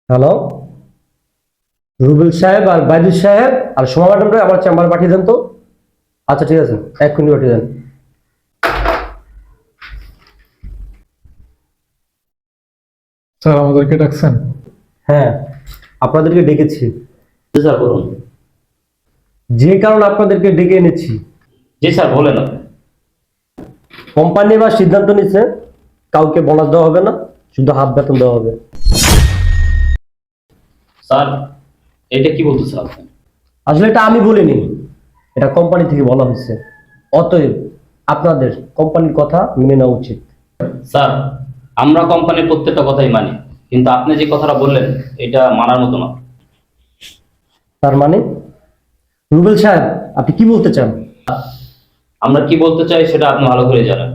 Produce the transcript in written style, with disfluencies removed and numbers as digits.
Hello, Rubel সাহেব আর বাইদুল সাহেব আর সোমা ম্যাডামরে আমার চেম্বার পাঠিয়ে দেন তো। আচ্ছা ঠিক আছে, এক্ষুনি পাঠিয়ে দেন। স্যার আমাদেরকে ডাকছেন? হ্যাঁ, আপনাদেরকে ডেকেছি। জি স্যার বলুন। যে কারণে আপনাদেরকে ডেকে এনেছি, জি স্যার বলেন আপনি। কোম্পানি এবার সিদ্ধান্ত নিচ্ছে কাউকে বোনাস দেওয়া হবে না, শুধু হাফ বেতন দেওয়া হবে। স্যার এটা কি বলতেছেন আপনি? আসলে এটা আমি বলিনি, এটা কোম্পানি থেকে বলা হয়েছে। অতএব আপনাদের কোম্পানির কথা মেনে নেওয়া উচিত। স্যার আমরা কোম্পানির প্রত্যেকটা কথাই মানি, কিন্তু আপনি যে কথাটা বললেন এটা মানার মতো না। তার মানে রুবেল সাহেব, আপনি কি বলতে চান? আমরা কি বলতে চাই সেটা আপনি ভালো করে জানেন।